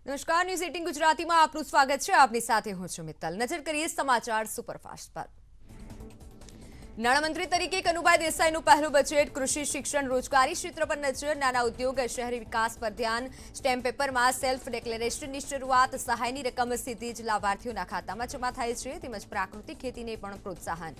નમસ્કાર, ન્યૂઝ 18 ગુજરાતીમાં આપનું સ્વાગત છે। આપની સાથે હું છું મિત્તલ। નજર કરીએ સમાચાર સુપરફાસ્ટ પર। નાણામંત્રી તરીકે કનુભાઈ દેસાઈનું પહેલું બજેટ। કૃષિ, શિક્ષણ, રોજગારી ક્ષેત્ર પર નજર। નાના ઉદ્યોગ, શહેરી વિકાસ પર ધ્યાન। સ્ટેમ્પ પેપરમાં સેલ્ફ ડિક્લેરેશનની શરૂઆત। સહાયની રકમ સીધી જ લાભાર્થીઓના ખાતામાં જમા થાય છે, તેમજ પ્રાકૃતિક ખેતીને પણ પ્રોત્સાહન।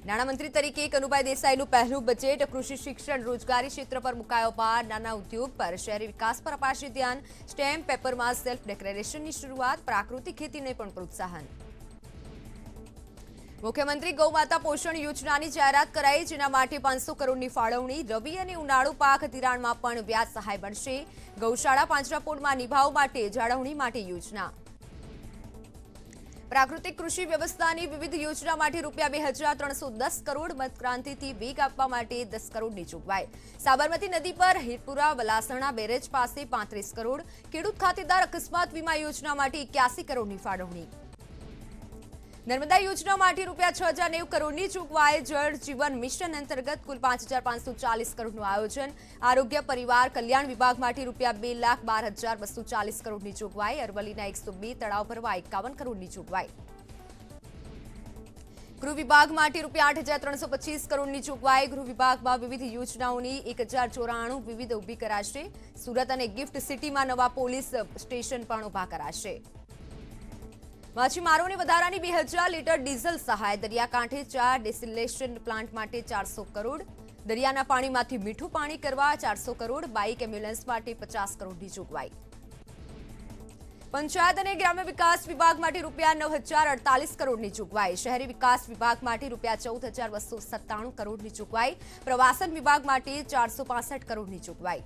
નાણામંત્રી તરીકે કનુભાઈ દેસાઈનું પહેલું બજેટ। કૃષિ, શિક્ષણ, રોજગારી ક્ષેત્ર પર મુકાયો ભાર। નાના ઉદ્યોગ પર, શહેરી વિકાસ પર અપાશે ધ્યાન। સ્ટેમ્પ પેપરમાં સેલ્ફ ડિક્લેરેશનની શરૂઆત। પ્રાકૃતિક ખેતીને પણ પ્રોત્સાહન। મુખ્યમંત્રી ગૌમાતા પોષણ યોજનાની જાહેરાત કરાઈ, જેના માટે 500 કરોડની ફાળવણી। રવિ અને ઉનાળુ પાક ધિરાણમાં પણ વ્યાજ સહાય મળશે। ગૌશાળા પાંજરાપોળમાં નિભાવ માટે જાળવણી માટે યોજના। પ્રાકૃતિક કૃષિ વ્યવસ્થાની વિવિધ યોજના માટે ₹2310 કરોડ। મતક્રાંતિથી વેગ આપવા માટે 10 કરોડની જોગવાઈ। સાબરમતી નદી પર હીરપુરા વલાસણા બેરેજ પાસે 35 કરોડ। ખેડૂત ખાતેદાર અકસ્માત વીમા યોજના માટે 81 કરોડની ફાળવણી। નર્મદા યોજના માટે ₹6090 કરોડની જોગવાઈ। જળ જીવન મિશન અંતર્ગત કુલ 5540 કરોડનું આયોજન। આરોગ્ય પરિવાર કલ્યાણ વિભાગ માટે ₹2,12,240 કરોડની જોગવાઈ। અરવલ્લીના 102 તળાવ ભરવા 51 કરોડની જોગવાઈ। ગૃહ વિભાગ માટે ₹8,325 કરોડની જોગવાઈ। ગૃહ વિભાગમાં વિવિધ યોજનાઓની 1094 વિવિધ ઊભી કરાશે। સુરત અને ગિફ્ટ સિટીમાં નવા પોલીસ સ્ટેશન પણ ઊભા કરાશે। માછીમારોને વધારાની 2000 લીટર ડીઝલ સહાય। દરિયાકાંઠે 4 ડિસેલિનેશન પ્લાન્ટ માટે 400 કરોડ। દરિયાના પાણીમાંથી મીઠું પાણી કરવા 400 કરોડ। બાઇક એમ્બ્યુલન્સ માટે 50 કરોડની જોગવાઈ। પંચાયત અને ગ્રામ્ય વિકાસ વિભાગ માટે ₹9,048 કરોડની જોગવાઈ। શહેરી વિકાસ વિભાગ માટે ₹14,297 કરોડની જોગવાઈ। પ્રવાસન વિભાગ માટે 465 કરોડની જોગવાઈ।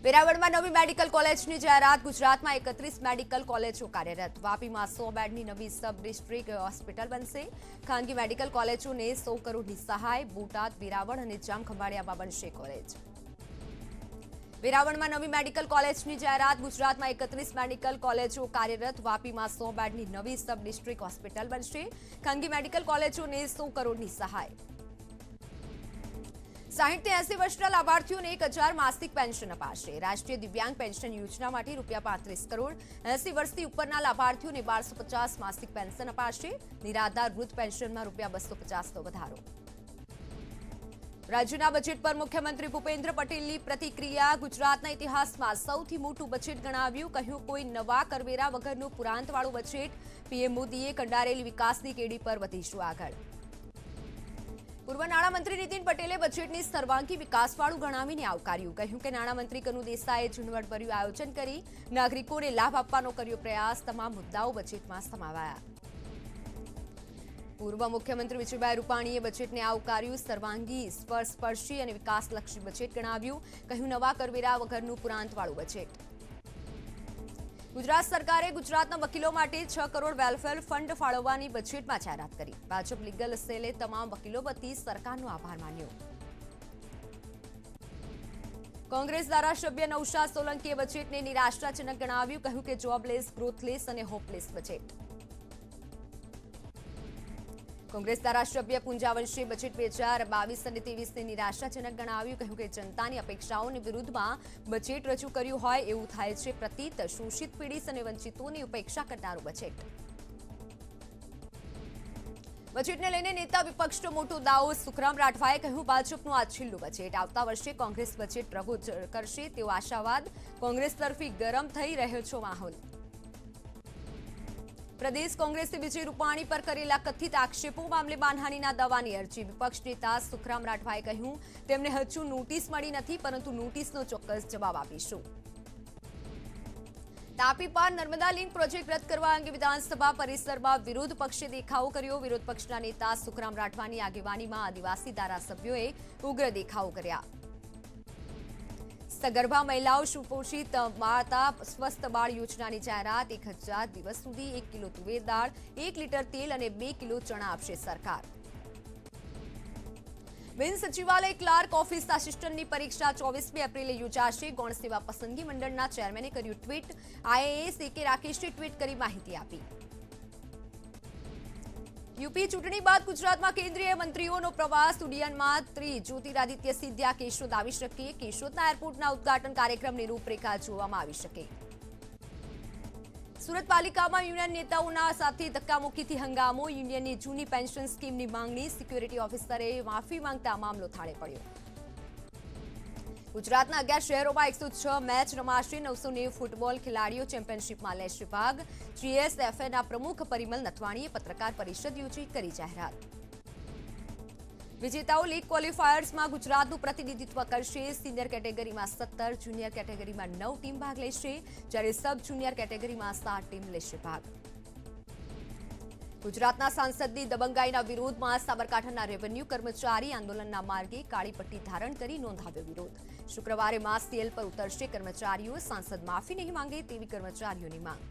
વેરાવળમાં નવી મેડિકલ કોલેજની જાહેરાત। ગુજરાતમાં 31 મેડિકલ કોલેજો કાર્યરત। વાપીમાં 100 બેડની નવી સબ ડિસ્ટ્રિક્ટ હોસ્પિટલ બનશે। ખાનગી મેડિકલ કોલેજોને 100 કરોડની સહાય। બોટાદ, વેરાવળ અને જામખંભાળિયામાં બનશે કોલેજ। વેરાવળમાં નવી મેડિકલ કોલેજની જાહેરાત। ગુજરાતમાં 31 મેડિકલ કોલેજો કાર્યરત। વાપીમાં 100 બેડની નવી સબ ડિસ્ટ્રિક્ટ હોસ્પિટલ બનશે। ખાનગી મેડિકલ કોલેજોને 100 કરોડની સહાય। 60 થી 80 વર્ષના લાભાર્થીઓને 1000 માસિક પેન્શન અપાશે। રાષ્ટ્રીય દિવ્યાંગ પેન્શન યોજના માટે ₹35 કરોડ। 80 વર્ષથી ઉપરના લાભાર્થીઓને 1250 માસિક પેન્શન અપાશે। નિરાધાર વૃદ્ધ પેન્શનમાં ₹250નો વધારો। રાજ્યના બજેટ પર મુખ્યમંત્રી ભૂપેન્દ્ર પટેલની પ્રતિક્રિયા। ગુજરાતના ઇતિહાસમાં સૌથી મોટું બજેટ ગણાવ્યું। કહ્યું, કોઈ નવા કરવેરા વગરનું પુરાંતવાળું બજેટ। પીએમ મોદીએ કંડારેલી વિકાસની કેડી પર વધીશું આગળ। પૂર્વ નાણામંત્રી નીતિન પટેલે બજેટને સર્વાંગી વિકાસવાળું ગણાવીને આવકાર્યું। કહ્યું કે નાણામંત્રી કનુ દેસાઈએ ઝીણવટભર્યું આયોજન કરી નાગરિકોને લાભ આપવાનો કર્યો પ્રયાસ। તમામ મુદ્દાઓ બજેટમાં સમાવાયા। પૂર્વ મુખ્યમંત્રી વિજયભાઈ રૂપાણીએ બજેટને આવકાર્યું। સર્વાંગી, સ્પર્શી અને વિકાસલક્ષી બજેટ ગણાવ્યું। કહ્યું, નવા કરવેરા વગરનું પુરાંતવાળું બજેટ। ગુજરાત સરકારે ગુજરાતના વકીલો માટે 6 કરોડ વેલફેર ફંડ ફાળવવાની બજેટમાં જાહેરાત કરી। ભાજપ લીગલ સેલે તમામ વકીલો વતી સરકારનો આભાર માન્યો। કોંગ્રેસ ધારાસભ્ય નૌશાદ સોલંકીએ બજેટને નિરાશાજનક ગણાવ્યું। કહ્યું કે જોબલેસ, ગ્રોથલેસ અને હોપલેસ બજેટ। કોંગ્રેસ ધારાસભ્ય પૂંજાવંશીએ બજેટ 2022 અને 23ને નિરાશાજનક ગણાવ્યું। કહ્યું કે જનતાની અપેક્ષાઓની વિરુદ્ધમાં બજેટ રજૂ કર્યું હોય એવું થાય છે પ્રતીત। શોષિત, પીડિત અને વંચિતોની ઉપેક્ષા કરનારું બજેટ। બજેટને લઈને નેતા વિપક્ષનો મોટો દાવો। સુખરામ રાઠવાએ કહ્યું, ભાજપનું આ છેલ્લું બજેટ। આવતા વર્ષે કોંગ્રેસ બજેટ પ્રભુત્વ કરશે તેવો આશાવાદ। કોંગ્રેસ તરફી ગરમ થઈ રહ્યો છે માહોલ। પ્રદેશ કોંગ્રેસે વિજય રૂપાણી પર કરેલા કથિત આક્ષેપો મામલે માનહાનિના દાવાની અરજી। વિપક્ષ નેતા સુખરામ રાઠવાએ કહ્યું, તેમને હજુ નોટિસ મળી નથી, પરંતુ નોટિસનો ચોક્કસ જવાબ આપીશું। તાપી પાર નર્મદા લિંક પ્રોજેક્ટ રદ કરવા અંગે વિધાનસભા પરિસરમાં વિરોધ પક્ષે દેખાવો કર્યો। વિરોધ પક્ષના નેતા સુખરામ રાઠવાની આગેવાનીમાં આદિવાસી ધારાસભ્યોએ ઉગ્ર દેખાવો કર્યા। સગર્ભા મહિલાઓ સુપોષિત માતા સ્વસ્થ બાળ યોજનાની જાહેરાત। 1000 દિવસ સુધી 1 કિલો તુવેર દાળ, 1 લીટર તેલ અને 2 કિલો ચણા આપશે સરકાર। બિન સચિવાલય ક્લાર્ક ઓફિસ આસિસ્ટન્ટની પરીક્ષા 24 એપ્રિલે યોજાશે। ગૌણ સેવા પસંદગી મંડળના ચેરમેને કર્યું ટ્વીટ। આઈએએસ AK રાકેશે ટ્વીટ કરી માહિતી આપી। યુપી ચૂંટણી બાદ ગુજરાતમાં કેન્દ્રીય મંત્રીઓનો પ્રવાસ ઉડ્ડયન મંત્રી જ્યોતિરાદિત્ય સિંધિયા કેશોદ આવી શકે. કેશોદના એરપોર્ટના ઉદ્ઘાટન કાર્યક્રમની રૂપરેખા જોવામાં આવી શકે. સુરત પાલિકામાં યુનિયન નેતાઓના સાથે ધક્કામુક્કીથી હંગામો. યુનિયનની જૂની પેન્શન સ્કીમની માંગણી. સિક્યુરિટી ઓફિસરે માફી માંગતા મામલો થાળે પડ્યો. ગુજરાતના 11 શહેરોમાં 106 મેચ રમાશે. 990 ફૂટબોલ ખેલાડીઓ ચેમ્પિયનશિપમાં લેશે ભાગ. જીએસએફએના પ્રમુખ પરિમલ નથવાણીએ પત્રકાર પરિષદ યોજી કરી જાહેરાત. વિજેતાઓ લીગ ક્વોલિફાયર્સમાં ગુજરાતનું પ્રતિનિધિત્વ કરશે. સિનિયર કેટેગરીમાં 17, જુનિયર કેટેગરીમાં 9 ટીમ ભાગ લેશે, જ્યારે સબ જુનિયર કેટેગરીમાં 7 ટીમ લેશે ભાગ. ગુજરાતના સાંસદની દબંગાઈના વિરોધમાં સાબરકાંઠાના રેવન્યુ કર્મચારી આંદોલનના માર્ગે કાળી પટ્ટી ધારણ કરી નોંધાવ્યો વિરોધ. શુક્રવારે માસ સેલ પર ઉતરશે કર્મચારીઓ. સાંસદ માફી નહીં માંગે તેવી કર્મચારીઓની માંગ.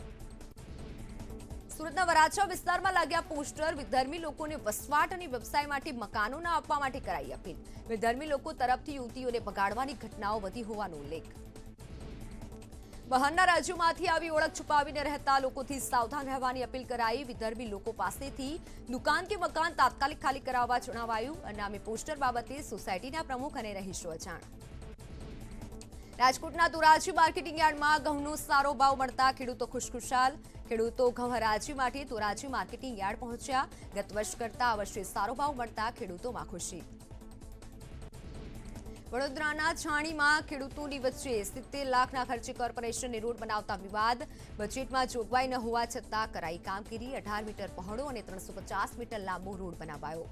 સુરતના વરાછા વિસ્તારમાં લાગ્યા પોસ્ટર. વિધર્મી લોકોને વસવાટ અને વ્યવસાય માટે મકાનો ન આપવા માટે કરાઈ અપીલ. વિધર્મી લોકો તરફથી યુવતીઓને બગાડવાની ઘટનાઓ વધી હોવાનો ઉલ્લેખ. બહારના રાજ્યોમાંથી આવી ઓળખ છુપાવીને રહેતા લોકોથી સાવધાન રહેવાની અપીલ કરાઈ. વિધર્મી લોકો પાસેથી દુકાન કે મકાન તાત્કાલિક ખાલી કરાવવા જણાવાયું. અનામી પોસ્ટર બાબતે સોસાયટીના પ્રમુખ અને રહીશો અજાણ. રાજકોટના ધોરાજી માર્કેટિંગ યાર્ડમાં ઘઉંનો સારો ભાવ મળતા ખેડૂતો ખુશખુશાલ. ખેડૂતો ઘઉં હરાજી માટે ધોરાજી માર્કેટિંગ યાર્ડ પહોંચ્યા. ગત વર્ષ કરતા આ વર્ષે સારો ભાવ મળતા ખેડૂતોમાં ખુશી. વડોદરાના છાણીમાં ખેડૂતોની વચ્ચે 70 લાખના ખર્ચે કોર્પોરેશનને રોડ બનાવતા વિવાદ. બજેટમાં જોગવાઈ ન હોવા છતાં કરાઈ કામગીરી. 18 મીટર પહોળો અને 350 મીટર લાંબો રોડ બનાવાયો.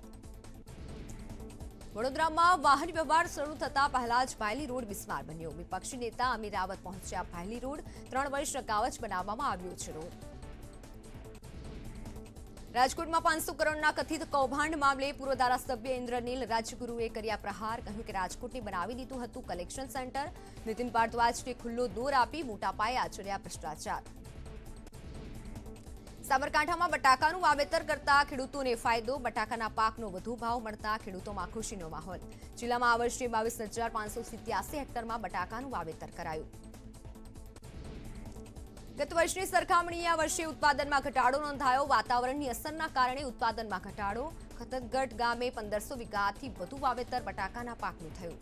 વડોદરામાં વાહન વ્યવહાર શરૂ થતા પહેલા જ ભાયલી રોડ બિસ્માર બન્યો. વિપક્ષી નેતા અમીર રાવત પહોંચ્યા ભાયલી રોડ. 3 વર્ષ અગાઉ જ બનાવવામાં આવ્યો છે રોડ. રાજકોટમાં 500 કરોડના કથિત કૌભાંડ મામલે પૂર્વ ધારાસભ્ય ઇન્દ્રનીલ રાજગુરુએ કર્યા પ્રહાર. કહ્યું કે રાજકોટને બનાવી દીધું હતું કલેક્શન સેન્ટર. નીતિન ભારદ્વાજને ખુલ્લો દોર આપી મોટા પાયે આચર્યા ભ્રષ્ટાચાર. સાબરકાંઠામાં બટાકાનું વાવેતર કરતા ખેડૂતોને ફાયદો. બટાકાના પાકનો વધુ ભાવ મળતા ખેડૂતોમાં ખુશીનો માહોલ. જિલ્લામાં આ વર્ષે 22,587 હેક્ટરમાં બટાકાનું વાવેતર કરાયું. ગત વર્ષની સરખામણીએ આ વર્ષે ઉત્પાદનમાં ઘટાડો નોંધાયો. વાતાવરણની અસરના કારણે ઉત્પાદનમાં ઘટાડો. ખતતગઢ ગામે 1500 વીઘાથી વધુ વાવેતર બટાકાના પાકનું થયું.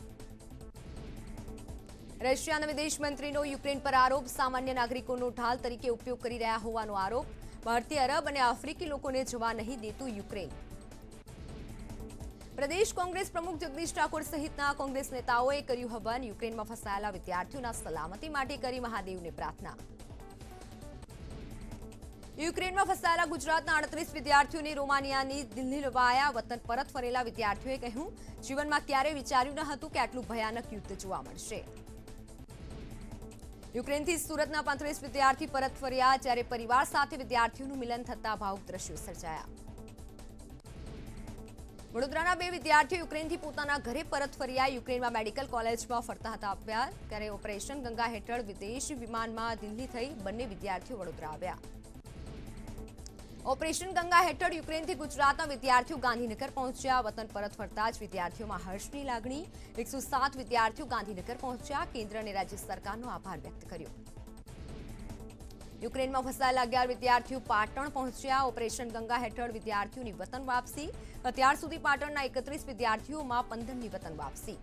રશિયાના વિદેશ મંત્રીનો યુક્રેન પર આરોપ. સામાન્ય નાગરિકોનો ઢાલ તરીકે ઉપયોગ કરી રહ્યા હોવાનો આરોપ. ભારતીય અરબ અને આફ્રિકી લોકોને જવા નહીં દેતું યુક્રેન. પ્રદેશ કોંગ્રેસ પ્રમુખ જગદીશ ઠાકોર સહિતના કોંગ્રેસ નેતાઓએ કર્યું હવન. યુક્રેનમાં ફસાયેલા વિદ્યાર્થીઓના સલામતી માટે કરી મહાદેવને પ્રાર્થના. યુક્રેનમાં ફસાયેલા ગુજરાતના 38 વિદ્યાર્થીઓને રોમાનિયાની દિલ્હી લવાયા. વતન પરત ફરેલા વિદ્યાર્થીઓએ કહ્યું, જીવનમાં ક્યારેય વિચાર્યું ન હતું કે આટલું ભયાનક યુદ્ધ જોવા મળશે. યુક્રેનથી સુરતના 35 વિદ્યાર્થી પરત ફર્યા. જ્યારે પરિવાર સાથે વિદ્યાર્થીઓનું મિલન થતા ભાવુક દ્રશ્યો સર્જાયા. વડોદરાના 2 વિદ્યાર્થીઓ યુક્રેનથી પોતાના ઘરે પરત ફર્યા. યુક્રેનમાં મેડિકલ કોલેજમાં ફરતા હતા ત્યારે ઓપરેશન ગંગા હેઠળ વિદેશ વિમાનમાં દિલ્હી થઈ બંને વિદ્યાર્થીઓ વડોદરા આવ્યા. ઓપરેશન ગંગા હેઠળ યુક્રેનથી ગુજરાતના વિદ્યાર્થીઓ ગાંધીનગર પહોંચ્યા. વતન પરત ફરતા જ વિદ્યાર્થીઓમાં હર્ષની લાગણી. 107 વિદ્યાર્થીઓ ગાંધીનગર પહોંચ્યા. કેન્દ્ર અને રાજ્ય સરકારનો આભાર વ્યક્ત કર્યો. યુક્રેનમાં ફસાયેલા 11 વિદ્યાર્થીઓ પાટણ પહોંચ્યા. ઓપરેશન ગંગા હેઠળ વિદ્યાર્થીઓની વતન વાપસી. અત્યાર સુધી પાટણના 31 વિદ્યાર્થીઓમાં 15ની વતન વાપસી.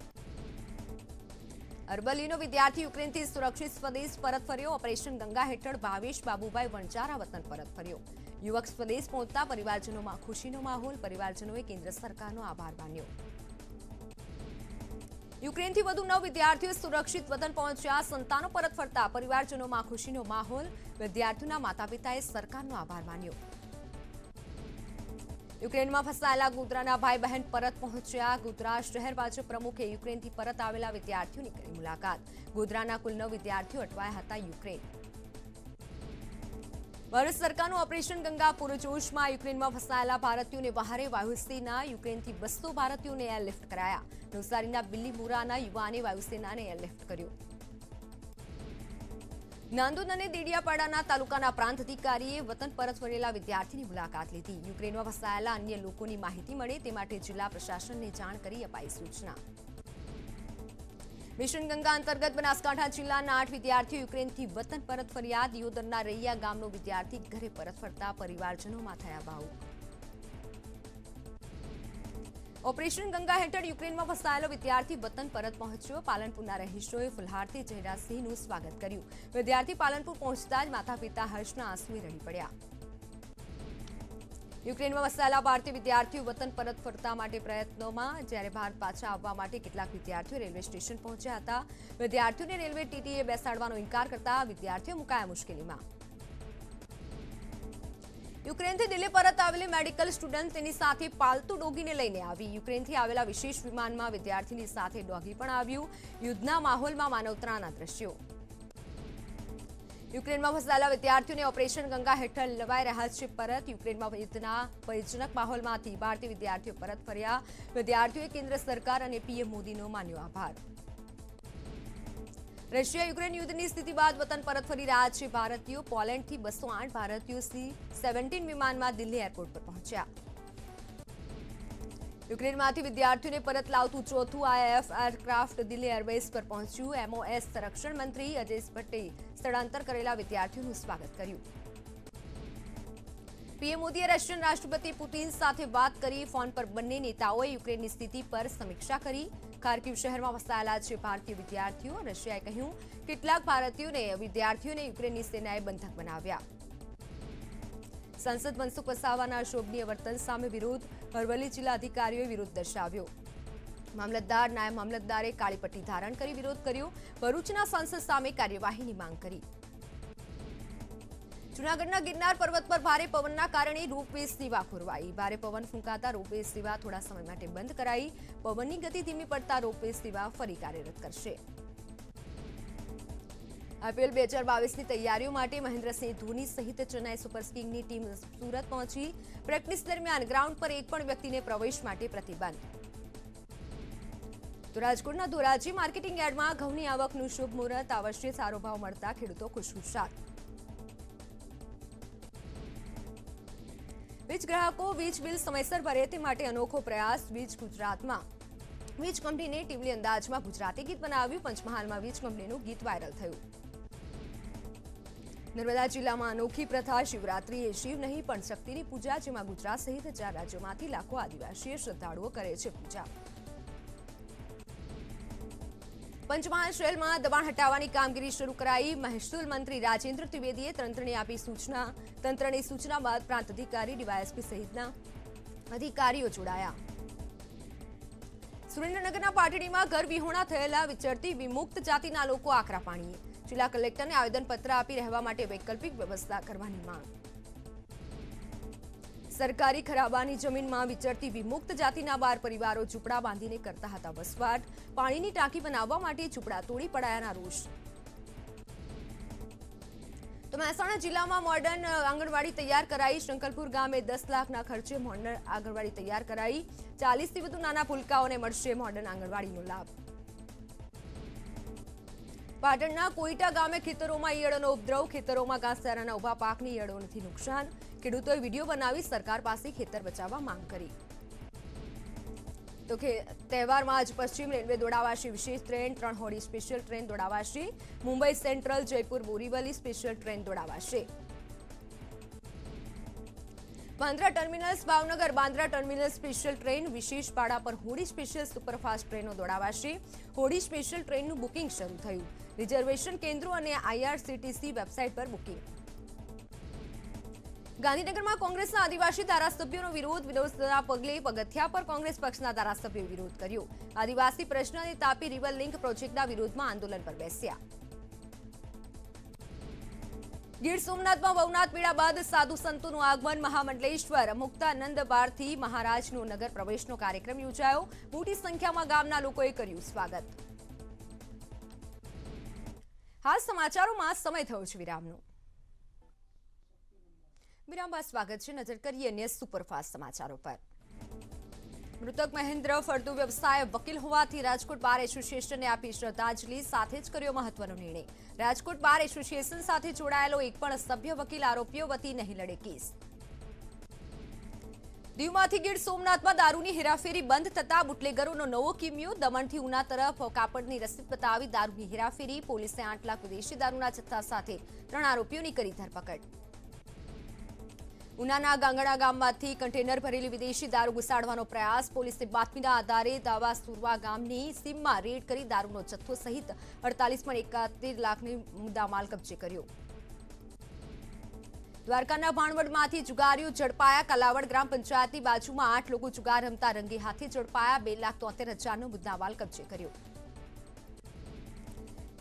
અરવલ્લીનો વિદ્યાર્થી યુક્રેનથી સુરક્ષિત સ્વદેશ પરત ફર્યો. ઓપરેશન ગંગા હેઠળ ભાવેશ બાબુભાઈ વણજારા વતન પરત ફર્યો. યુવક સ્વદેશ પહોંચતા પરિવારજનોમાં ખુશીનો માહોલ. પરિવારજનોએ કેન્દ્ર સરકારનો આભાર માન્યો. યુક્રેનથી વધુ 9 વિદ્યાર્થીઓ સુરક્ષિત વતન પહોંચ્યા. સંતાનો પરત ફરતા પરિવારજનોમાં ખુશીનો માહોલ. વિદ્યાર્થીઓના માતા પિતાએ સરકારનો આભાર માન્યો. યુક્રેનમાં ફસાયેલા ગોધરાના ભાઈ બહેન પરત પહોંચ્યા. ગોધરા શહેર ભાજપ પ્રમુખે યુક્રેનથી પરત આવેલા વિદ્યાર્થીઓની કરી મુલાકાત. ગોધરાના કુલ 9 વિદ્યાર્થીઓ અટવાયા હતા યુક્રેન. ભારત સરકારનું ઓપરેશન ગંગા પૂરજોશમાં. યુક્રેનમાં ફસાયેલા ભારતીયોને વહારે વાયુસેના. યુક્રેનથી 200 ભારતીયોને એરલિફ્ટ કરાયા. નવસારીના બિલ્લીમોરાના યુવાને વાયુસેનાને એરલિફ્ટ કર્યો. નાંદોદ અને દેડિયાપાડાના તાલુકાના પ્રાંત અધિકારીએ વતન પરત ફરેલા વિદ્યાર્થીની મુલાકાત લીધી. યુક્રેનમાં ફસાયેલા અન્ય લોકોની માહિતી મળે તે માટે જિલ્લા પ્રશાસનને જાણ કરી અપાઈ સૂચના. મિશન ગંગા અંતર્ગત બનાસકાંઠા જિલ્લાના 8 વિદ્યાર્થીઓ યુક્રેનથી વતન પરત ફર્યા. દિયોદરના રૈયા ગામનો વિદ્યાર્થી ઘરે પરત ફરતા પરિવારજનોમાં થયા ભાવુક. ઓપરેશન ગંગા હેઠળ યુક્રેનમાં ફસાયેલો વિદ્યાર્થી વતન પરત પહોંચ્યો. પાલનપુરના રહીશોએ ફુલહારથી જયરાજસિંહનું સ્વાગત કર્યું. વિદ્યાર્થી પાલનપુર પહોંચતા જ માતા પિતા હર્ષના આંસુએ રડી પડ્યા. યુક્રેનમાં વસાયેલા ભારતીય વિદ્યાર્થીઓ વતન પરત ફરતા માટે પ્રયત્નોમાં, જ્યારે ભારત પાછા આવવા માટે કેટલાક વિદ્યાર્થીઓ રેલવે સ્ટેશન પહોંચ્યા હતા. વિદ્યાર્થીઓને રેલવે ટીટીએ બેસાડવાનો ઇનકાર કરતા વિદ્યાર્થીઓ મુકાયા મુશ્કેલીમાં. યુક્રેનથી દિલ્હી પરત આવેલી મેડિકલ સ્ટુડન્ટ તેની સાથે પાલતુ ડોગીને લઈને આવી. યુક્રેનથી આવેલા વિશેષ વિમાનમાં વિદ્યાર્થીની સાથે ડોગી પણ આવ્યું. યુદ્ધના માહોલમાં માનવતાના દ્રશ્યો. યુક્રેનમાં ફસાયેલા વિદ્યાર્થીઓને ઓપરેશન ગંગા હેઠળ લવાઈ રહ્યા છે પરત. યુક્રેનમાં યુદ્ધના ભયજનક માહોલમાંથી ભારતીય વિદ્યાર્થીઓ પરત ફર્યા. વિદ્યાર્થીઓએ કેન્દ્ર સરકાર અને પીએમ મોદીનો માન્યો આભાર. રશિયા યુક્રેન યુદ્ધની સ્થિતિ બાદ વતન પરત ફરી રહ્યા છે ભારતીયો. પોલેન્ડથી 208 ભારતીયો C-17 વિમાનમાં દિલ્હી એરપોર્ટ પર પહોંચ્યા. યુક્રેનમાંથી વિદ્યાર્થીઓને પરત લાવતું ચોથું IAF એરક્રાફ્ટ દિલ્હી એરબેઝ પર પહોંચ્યું. MOS સંરક્ષણ મંત્રી અજય ભટ્ટે સ્થળાંતર કરેલા વિદ્યાર્થીઓનું સ્વાગત કર્યું. પીએમ મોદીએ રશિયન રાષ્ટ્રપતિ પુતિન સાથે વાત કરી. ફોન પર બંને નેતાઓએ યુક્રેનની સ્થિતિ પર સમીક્ષા કરી. ખાર્કિવ શહેરમાં વસાયેલા છે ભારતીય વિદ્યાર્થીઓ. રશિયાએ કહ્યું કેટલાક ભારતીયોને વિદ્યાર્થીઓને યુક્રેનની સેનાએ બંધક બનાવ્યા. સંસદ મનસુખ વસાવાના અશોભનીય વર્તન સામે વિરોધ. અરવલ્લી જિલ્લા અધિકારીઓએ વિરોધ દર્શાવ્યો. મામલતદાર, નાયબ મામલતદારે કાળી પટ્ટી ધારણ કરી વિરોધ કર્યો. ભરૂચના સાંસદ સામે કાર્યવાહીની માંગ કરી. જૂનાગઢના ગિરનાર પર્વત પર ભારે પવનના કારણે રોપવે સેવા ખોરવાઈ. ભારે પવન ફૂંકાતા રોપવે સેવા થોડા સમય માટે બંધ કરાઈ. પવનની ગતિ ધીમી પડતા રોપવે સેવા ફરી કાર્યરત કરશે. IPL 2022ની તૈયારીઓ માટે મહેન્દ્રસિંહ ધોની સહિત ચેન્નાઈ સુપર કિંગ્સની ટીમ સુરત પહોંચી. પ્રેક્ટિસ દરમિયાન ગ્રાઉન્ડ પર એક પણ વ્યક્તિને પ્રવેશ માટે પ્રતિબંધ. તો રાજકોટના ધોરાજી માર્કેટિંગ યાર્ડમાં ઘઉંની આવકનું શુભ મુહૂર્ત. આ વર્ષે સારો ભાવ મળતા ખેડૂતો ખુશખુશાલ. વીજ ગ્રાહકો વીજ બિલ સમયસર ભરે તે માટે અનોખો પ્રયાસ. વીજ ગુજરાતમાં વીજ કંપનીને ટીમલી અંદાજમાં ગુજરાતી ગીત બનાવ્યું. પંચમહાલમાં વીજ કંપનીનું ગીત વાયરલ થયું. નર્મદા જિલ્લામાં અનોખી પ્રથા. શિવરાત્રીએ શિવ નહીં પણ શક્તિની પૂજા, જેમાં ગુજરાત સહિત 4 રાજ્યોમાંથી લાખો આદિવાસી શ્રદ્ધાળુઓ કરે છે પૂજા. પંચમહાલ શહેરમાં દબાણ હટાવવાની કામગીરી શરૂ કરાઈ. મહેસૂલ મંત્રી રાજેન્દ્ર ત્રિવેદીએ તંત્રને આપી સૂચના. તંત્રની સૂચના બાદ પ્રાંત અધિકારી, ડીવાયએસપી સહિતના અધિકારીઓ જોડાયા. સુરેન્દ્રનગરના પાટડીમાં ઘર વિહોણા થયેલા વિચરતી વિમુક્ત જાતિના લોકો આકરા પાણીએ. જિલ્લા કલેક્ટરને આવેદનપત્ર આપી રહેવા માટે વૈકલ્પિક વ્યવસ્થા કરવાની માંગ. સરકારી ખરાબાની જમીનમાં વિચરતી વિમુક્ત જાતિના 12 પરિવારો ઝૂંપડા બાંધીને કરતા હતા વસવાટ. પાણીની ટાંકી બનાવવા માટે ઝૂંપડા તોડી પડાયાના રોષ. તો મહેસાણા જિલ્લામાં મોડર્ન આંગણવાડી તૈયાર કરાઈ. શંકરપુર ગામે 10 લાખના ખર્ચે મોડર્ન આંગણવાડી તૈયાર કરાઈ. 40થી વધુ નાના ભૂલકાઓને મળશે મોડર્ન આંગણવાડીનો લાભ. પાટણના કોઈટા ગામે ખેતરોમાં ઈયળોનો ઉપદ્રવ. ખેતરોમાં ઘાસચારાના ઉભા પાકની ઈયળોથી નુકસાન. ખેડૂતોએ વિડીયો બનાવી સરકાર પાસે ખેતર બચાવવા માંગ કરી. તો તહેવારમાં આજ પશ્ચિમ રેલવે દોડાવાશે વિશેષ ટ્રેન. 3 હોડી સ્પેશિયલ ટ્રેન દોડાવાશે. Mumbai central, Jaipur, Borivali special train દોડાવાશે. Bandra terminus, Bhavnagar Bandra terminus special train. વિશેષ ભાડા પર હોડી સ્પેશિયલ સુપરફાસ્ટ ટ્રેનો દોડાવાશે. હોડી સ્પેશિયલ ટ્રેનનું બુકિંગ શરૂ થયું. રિઝર્વેશન કેન્દ્રો અને IRCTC વેબસાઇટ પર બુકિંગ. ગાંધીનગરમાં કોંગ્રેસના આદિવાસી ધારાસભ્યોનો વિરોધ. વિરોધના પગલે પગથિયા પર કોંગ્રેસ પક્ષના ધારાસભ્યોએ વિરોધ કર્યો. આદિવાસી પ્રશ્ન અને તાપી રિવર લિંક પ્રોજેક્ટના વિરોધમાં આંદોલન પર બેસ્યા. ગીર સોમનાથમાં ભવનાથ મેળા બાદ સાધુ સંતોનું આગમન. મહામંડલેશ્વર મુક્તાનંદ બારથી મહારાજનો નગર પ્રવેશનો કાર્યક્રમ યોજાયો. મોટી સંખ્યામાં ગામના લોકોએ કર્યું સ્વાગત. હાલ સમાચારોમાં સમય થયો છે વિરામનો. વિરામ બાદ સ્વાગત છે. નજર કરીએ અન્ય સુપરફાસ્ટ સમાચારો પર. મૃતક મહેન્દ્ર ફળદુ વ્યવસાય વકીલ હોવાથી રાજકોટ બાર એસોસિએશને આપી શ્રદ્ધાંજલિ. સાથે જ કર્યો મહત્વનો નિર્ણય. રાજકોટ બાર એસોસિએશન સાથે જોડાયેલો એક પણ સભ્ય વકીલ આરોપીઓ વતી નહીં લડે કેસ. દીવમાંથી ગીર સોમનાથમાં દારૂની હેરાફેરી બંધ થતા બુટલેગરોનો નવો કિમિયો. દમણથી ઉના તરફ કાપડની રસીદ બતાવી દારૂની હેરાફેરી. પોલીસે 8 લાખ વિદેશી દારૂના જથ્થા સાથે 3 આરોપીઓની કરી ધરપકડ. ઉનાના ગાંગણા ગામમાંથી કન્ટેનર ભરેલી વિદેશી દારૂ ઘુસાડવાનો પ્રયાસ પોલીસે બાતમીના આધારે દાવા સુરવા ગામની સીમમાં રેડ કરી દારૂનો જથ્થો સહિત 48.71 લાખની મુદ્દામાલ કબજે કર્યો. દ્વારકાના ભાણવડમાંથી જુગારીઓ ઝડપાયા. કાલાવડ ગ્રામ પંચાયતની બાજુમાં 8 લોકો જુગાર રમતા રંગે હાથે ઝડપાયા. 2,73,000નો મુદ્દામાલ કબજે કર્યો.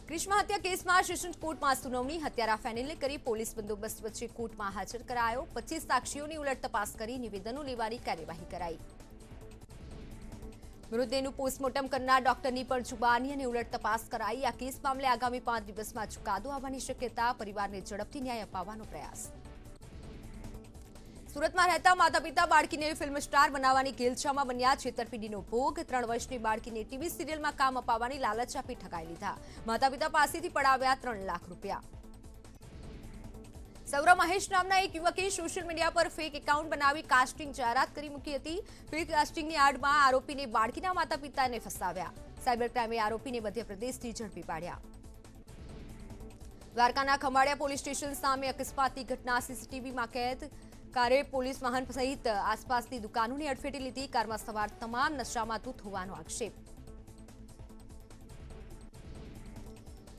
ગ્રીષ્મા હત્યા કેસમાં સેશન્સ કોર્ટમાં સુનાવણી. હત્યારા ફેનિલને કરી પોલીસ બંદોબસ્ત વચ્ચે કોર્ટમાં હાજર કરાયો. 25 સાક્ષીઓની ઉલટ તપાસ કરી નિવેદનો લેવાની કાર્યવાહી કરાઈ. મૃતદેહનું પોસ્ટમોર્ટમ કરનાર ડોક્ટરની પણ જુબાની અને ઉલટ તપાસ કરાઈ. આ કેસ મામલે આગામી 5 દિવસમાં ચુકાદો આવવાની શક્યતા. પરિવારને ઝડપથી ન્યાય અપાવવાનો પ્રયાસ. સુરતમાં રહેતા માતા પિતા બાળકીને ફિલ્મ સ્ટાર બનાવવાની ઘેલછામાં બન્યા. છેતરપિંડીનો ભોગ. 3 વર્ષની બાળકીને ટીવી સિરિયલમાં કામ અપાવવાની લાલચ આપી ઠગાઈ લીધા. માતા પિતા પાસેથી પડાવ્યા 3 લાખ રૂપિયા. સૌરવ મહેશ નામના એક યુવકે સોશિયલ મીડિયા પર ફેક એકાઉન્ટ બનાવી કાસ્ટિંગ જાહેરાત કરી મૂકી હતી. ફેક કાસ્ટિંગની આડમાં આરોપીને બાળકીના માતા પિતાને ફસાવ્યા. સાયબર ક્રાઇમે આરોપીને મધ્યપ્રદેશથી ઝડપી પાડ્યા. દ્વારકાના ખંભાળિયા પોલીસ સ્ટેશન સામે અકસ્માતની ઘટના સીસીટીવીમાં કેદ. કારે પોલીસ વાહન સહિત આસપાસની દુકાનોની અડફેટે લીધી. કારમાં સવાર તમામ નશામાં ધૂત હોવાનો આક્ષેપ.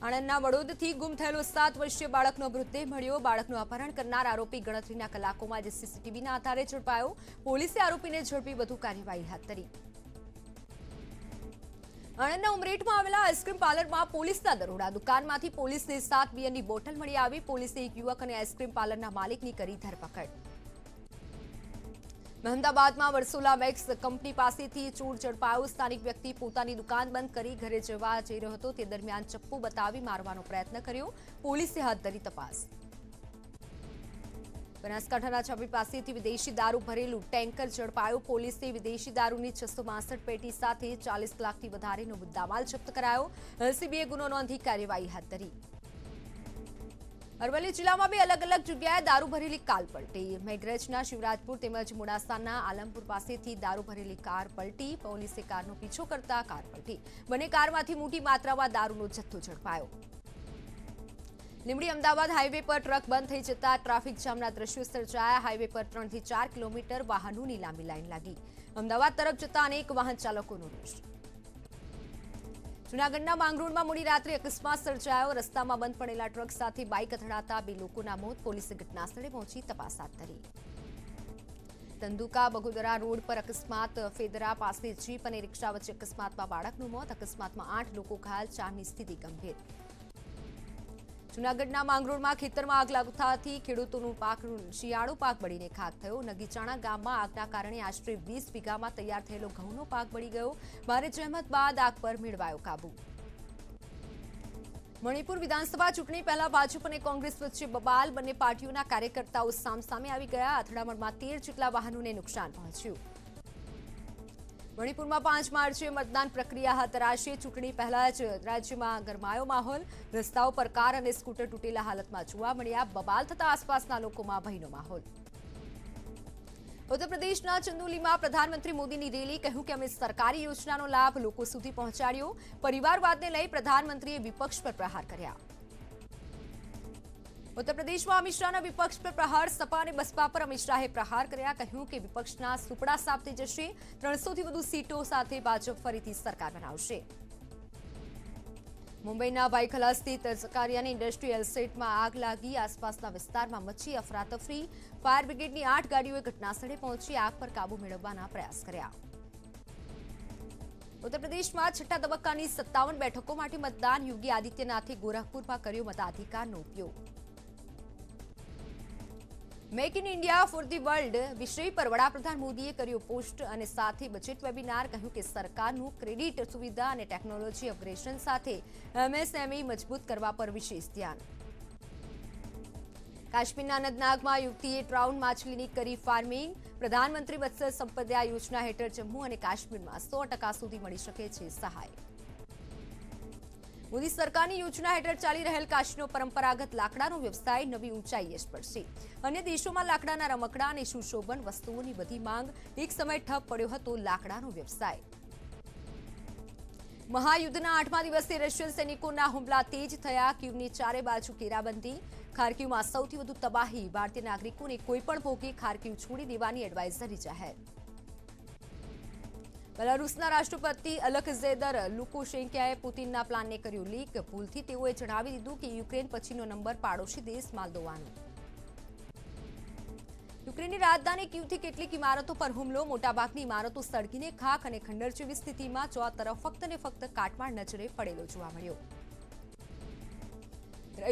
આણંદના વડોદથી ગુમ થયેલો 7 વર્ષીય બાળકનો મૃતદેહ મળ્યો. બાળકનું અપહરણ કરનાર આરોપી ગણતરીના કલાકોમાં જ સીસીટીવીના આધારે ઝડપાયો. પોલીસે આરોપીને ઝડપી વધુ કાર્યવાહી હાથ ધરી. આણંદના ઉમરેઠમાં આવેલા આઈસ્ક્રીમ પાર્લરમાં પોલીસના દરોડા. દુકાનમાંથી પોલીસને 7 બિયરની બોટલ મળી આવી. પોલીસે એક યુવક અને આઈસ્ક્રીમ પાર્લરના માલિકની કરી ધરપકડ. મહેમદાબાદમાં વર્સોલા મેક્સ કંપની પાસેથી ચોર ઝડપાયો. સ્થાનિક વ્યક્તિ પોતાની દુકાન બંધ કરી ઘરે જવા જઈ રહ્યો હતો. તે દરમિયાન ચપ્પુ બતાવી મારવાનો પ્રયત્ન કર્યો. પોલીસે હાથ ધરી તપાસ. બનાસકાંઠાના છબી પાસેથી વિદેશી દારૂ ભરેલું ટેન્કર ઝડપાયું. પોલીસે વિદેશી દારૂની 662 પેટી સાથે 40 લાખથી વધારેનો મુદ્દામાલ જપ્ત કરાયો. એલસીબીએ ગુનો નોંધી કાર્યવાહી હાથ ધરી. અરવલ્લી જિલ્લામાં 2 અલગ-અલગ જગ્યાએ દારૂ ભરેલી કાર પલટી. મેઘરજના શિવરાજપુર તેમજ મોડાસાના આલમપુર પાસેથી દારૂ ભરેલી કાર પલટી. પોલીસે કારનો પીછો કરતા કાર પલટી. બંને કારમાંથી મોટી માત્રામાં દારૂનો જથ્થો ઝડપાયો. લીંબડી અમદાવાદ હાઈવે પર ટ્રક બંધ થઈ જતા ટ્રાફિક જામના દ્રશ્યો સર્જાયા. હાઈવે પર 3 થી 4 કિલોમીટર વાહનોની લાંબી લાઈન લાગી. અમદાવાદ તરફ જતા અનેક વાહન ચાલકોનો રોષ. જૂનાગઢના માંગરોળમાં મોડી રાત્રે અકસ્માત સર્જાયો. રસ્તામાં બંધ પડેલા ટ્રક સાથે બાઇક અથડાતા 2 લોકોના મોત. પોલીસે ઘટનાસ્થળે પહોંચી તપાસ હાથ ધરી. ધંધુકા બગોદરા રોડ પર અકસ્માત. ફેદરા પાસે જીપ અને રિક્ષા વચ્ચે અકસ્માતમાં બાળકનું મોત. અકસ્માતમાં 8 લોકો ઘાયલ, 4ની સ્થિતિ ગંભીર. જૂનાગઢના માંગરોળમાં ખેતરમાં આગ લાગવાથી ખેડૂતોનું શિયાળુ પાક બળીને ખાક થયો. નગીચાણા ગામમાં આગના કારણે આશરે 20 વીઘામાં તૈયાર થયેલો ઘઉંનો પાક બળી ગયો. ભારે જહેમત બાદ આગ પર મેળવાયો કાબુ. મણિપુર વિધાનસભા ચૂંટણી પહેલા ભાજપ અને કોંગ્રેસ વચ્ચે બબાલ. બંને પાર્ટીઓના કાર્યકર્તાઓ સામસામે આવી ગયા. અથડામણમાં 13 જેટલા વાહનોને નુકસાન પહોંચ્યું. મણિપુરમાં 5 માર્ચે મતદાન પ્રક્રિયા હાથ ધરાશે. ચૂંટણી પહેલા જ રાજ્યમાં ગરમાયો માહોલ. રસ્તાઓ પર કાર અને સ્કૂટર તૂટેલા હાલતમાં જોવા મળ્યા. બબાલ થતા આસપાસના લોકોમાં ભયનો માહોલ. ઉત્તર પ્રદેશના ચંદોલીમાં પ્રધાનમંત્રી મોદીની રેલી. કહ્યું કે અમે સરકારી યોજનાનો લાભ લોકો સુધી પહોંચાડ્યો. પરિવારવાદને લઈ પ્રધાનમંત્રીએ વિપક્ષ પર પ્રહાર કર્યા. ઉત્તર પ્રદેશમાં અમિત શાહના વિપક્ષ પર પ્રહાર. સપા અને બસપા પર અમિત શાહે પ્રહાર કર્યા. કહ્યું કે વિપક્ષના સુપડા સાફ થઈ જશે. 300થી વધુ સીટો સાથે ભાજપ ફરીથી સરકાર બનાવશે. મુંબઈના ભાઈખલા સ્થિત ઝકારિયાની ઇન્ડસ્ટ્રીયલ એસ્ટેટમાં આગ લાગી. આસપાસના વિસ્તારમાં મચી અફરાતફરી. ફાયર બ્રિગેડની 8 ગાડીઓએ ઘટનાસ્થળે પહોંચી આગ પર કાબુ મેળવવાના પ્રયાસ કર્યા. ઉત્તર પ્રદેશમાં 6ઠ્ઠા તબક્કાની 57 બેઠકો માટે મતદાન. યોગી આદિત્યનાથે ગોરખપુરમાં કર્યો મતાધિકારનો ઉપયોગ. Make in India for the world વિષય પર વડાપ્રધાન મોદીએ કર્યો પોસ્ટ અને સાથે બજેટ વેબિનાર. કહ્યું કે સરકારનું ક્રેડિટ સુવિધા અને ટેકનોલોજી અપગ્રેડેશન સાથે એમએસએમઈ મજબૂત કરવા પર વિશેષ ધ્યાન. કાશ્મીરના અનંતનાગમાં યુવતીએ ટ્રાઉટ માછલીની કરી ફાર્મિંગ. પ્રધાનમંત્રી મત્સ્ય સંપદા યોજના હેઠળ જમ્મુ અને કાશ્મીરમાં 100% સુધી મળી શકે છે સહાય. મોદી સરકારની યોજના હેઠળ ચાલી રહેલ કાશીનો પરંપરાગત લાકડાનો વ્યવસાય નવી ઊંચાઈએ સ્પર્શી. અન્ય દેશોમાં લાકડાના રમકડા અને સુશોભન વસ્તુઓની વધી માંગ. એક સમય ઠપ પડ્યો હતો લાકડાનો વ્યવસાય. મહાયુદ્ધના 8મા દિવસે રશિયન સૈનિકોના હુમલા તેજ થયા. ક્યુબની ચારે બાજુ ઘેરાબંધી. ખાર્કિવમાં સૌથી વધુ તબાહી, ભારતીય નાગરિકોને કોઈપણ ભોગે ખાર્કિવ છોડી દેવાની એડવાઇઝરી જાહેર. બેલારુસના રાષ્ટ્રપતિ અલેક્ઝેન્ડર લુકાશેન્કોએ પુતિનના પ્લાનને કર્યું લીક. ભૂલથી તેઓએ જણાવી દીધું કે યુક્રેન પછીનો નંબર પાડોશી દેશ મોલ્દોવાનો. યુક્રેનની રાજધાની કીવથી કેટલીક ઇમારતો પર હુમલો. મોટાભાગની ઇમારતો સળગીને ખાખ અને ખંડર જેવી સ્થિતિમાં ચોતરફ ફક્ત ને ફક્ત કાટમાળ નજરે પડેલો જોવા મળ્યો.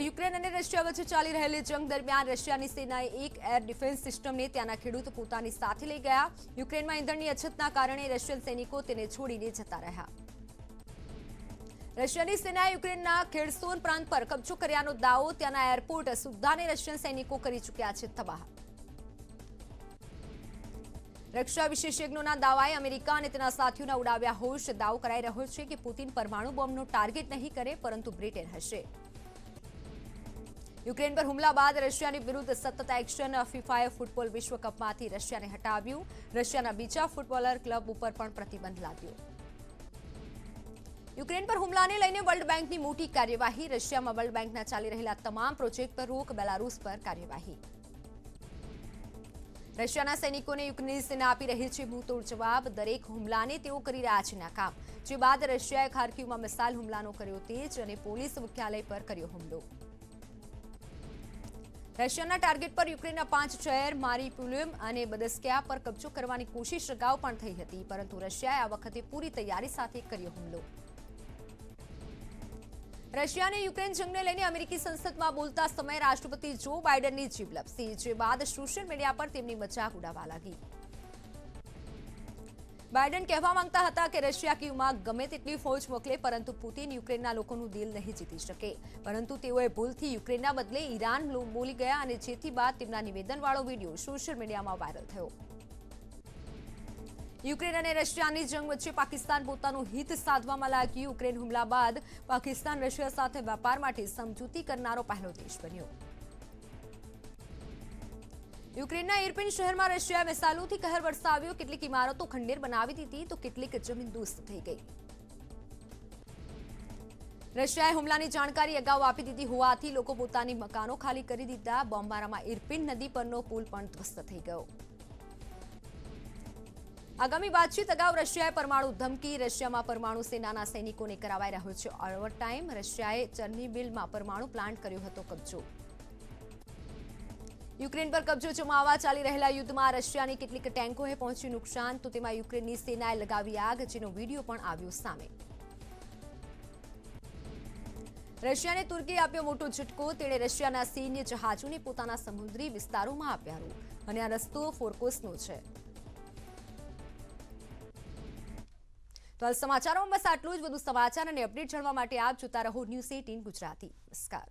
યુક્રેન અને રશિયા વચ્ચે ચાલી રહેલી જંગ દરમિયાન રશિયાની સેનાએ એક એર ડિફેન્સ સિસ્ટમને ત્યાંના ખેડૂત પોતાની સાથે લઈ ગયા. યુક્રેનમાં ઇંધણની અછતના કારણે રશિયન સૈનિકો તેને છોડીને જતા રહ્યા. રશિયાની સેનાએ યુક્રેનના ખેર્સોન પ્રાંત પર કબજો કર્યાનો દાવો. ત્યાંના એરપોર્ટ સુદ્ધાને રશિયન સૈનિકો કરી ચૂક્યા છે તબાહ. રક્ષા વિશેષજ્ઞોના દાવાએ અમેરિકા અને તેના સાથીઓના ઉડાવ્યા હોશ. દાવો કરાઈ રહ્યો છે કે પુતિન પરમાણુ બોમ્બનો ટાર્ગેટ નહીં કરે, પરંતુ બ્રિટેન હશે. યુક્રેન પર હુમલા બાદ રશિયાની વિરુદ્ધ સતત એક્શન. ફિફાએ ફૂટબોલ વિશ્વકપમાંથી રશિયાને હટાવ્યું. રશિયાના બીજા ફૂટબોલર ક્લબ ઉપર પણ પ્રતિબંધ લાગ્યો. યુક્રેન પર હુમલાને લઈને વર્લ્ડ બેંકની મોટી કાર્યવાહી. રશિયામાં વર્લ્ડ બેંકના ચાલી રહેલા તમામ પ્રોજેક્ટ પર રોક. બેલારુસ પર કાર્યવાહી. રશિયાના સૈનિકોને યુક્રેનની સેના આપી રહી છે મુંહતોડ જવાબ. દરેક હુમલાને તેઓ કરી રહ્યા છે નાકામ. જે બાદ રશિયાએ ખાર્કિવમાં મિસાઇલ હુમલાનો કર્યો તેજ અને પોલીસ મુખ્યાલય પર કર્યો હુમલો. રશિયાના ટાર્ગેટ પર યુક્રેનના 5 શહેર મારિપુલિયમ અને બદસ્ક્યા પર કબજો કરવાની કોશિશ અગાઉ પણ થઈ હતી, પરંતુ રશિયાએ આ વખતે પૂરી તૈયારી સાથે કર્યો હુમલો. રશિયા અને યુક્રેન જંગને લઈને અમેરિકી સંસદમાં બોલતા સમયે રાષ્ટ્રપતિ જો બાઇડનની જીભ લપસી. જે બાદ સોશિયલ મીડિયા પર તેમની મજાક ઉડાવવા લાગી. બાઇડન કહેવા માંગતા હતા કે રશિયા કીવમાં ગમે તેટલી ફૌજ મોકલે, પરંતુ પુતિન યુક્રેનના લોકોનું દિલ નહીં જીતી શકે. પરંતુ તેઓએ ભૂલથી યુક્રેનના બદલે ઈરાન બોલી ગયા અને જેથી બાદ તેમના નિવેદનવાળો વિડીયો સોશિયલ મીડિયામાં વાયરલ થયો. યુક્રેન અને રશિયાની જંગ વચ્ચે પાકિસ્તાન પોતાનું હિત સાધવામાં લાગ્યું. યુક્રેન હુમલા બાદ પાકિસ્તાન રશિયા સાથે વેપાર માટે સમજૂતી કરનારો પહેલો દેશ બન્યો. યુક્રેનના ઇર્પિન શહેરમાં રશિયાએ મિસાઇલોથી કહેર વરસાવ્યો. કેટલીક ઇમારતો ખંડેર બનાવી દીધી તો કેટલીક જમીનદોસ્ત થઈ ગઈ. રશિયાએ હુમલાની જાણકારી અગાઉ આપી દીધી હોવાથી લોકો પોતાની મકાનો ખાલી કરી દીધા. બોમ્બમારામાં ઇર્પિન નદી પરનો પુલ પણ ધ્વસ્ત થઈ ગયો. આગામી વાતચીત અગાઉ રશિયાએ પરમાણુ ધમકી. રશિયામાં પરમાણુ સેનાના સૈનિકોને કરાવાઈ રહ્યો છે ઓવરટાઈમ. રશિયાએ ચર્નોબિલમાં પરમાણુ પ્લાન્ટ કર્યો હતો કબજો. યુક્રેન પર કબજો જમાવવા ચાલી રહેલા યુદ્ધમાં રશિયાની કેટલીક ટેન્કોએ પહોંચ્યું નુકસાન, તો તેમાં યુક્રેનની સેનાએ લગાવી આગ, જેનો વિડીયો પણ આવ્યો સામે. રશિયાને તુર્કીએ આપ્યો મોટો ઝટકો. તેણે રશિયાના સૈન્ય જહાજોને પોતાના સમુદ્રી વિસ્તારોમાં આપ્યા રૂ, અને આ રસ્તો ફોર્કોસનો છે. તો હાલ સમાચારોમાં બસ આટલું જ. વધુ સમાચાર અને અપડેટ જાણવા માટે આપ જોતા રહો ન્યૂઝ 18 ગુજરાતી. નમસ્કાર.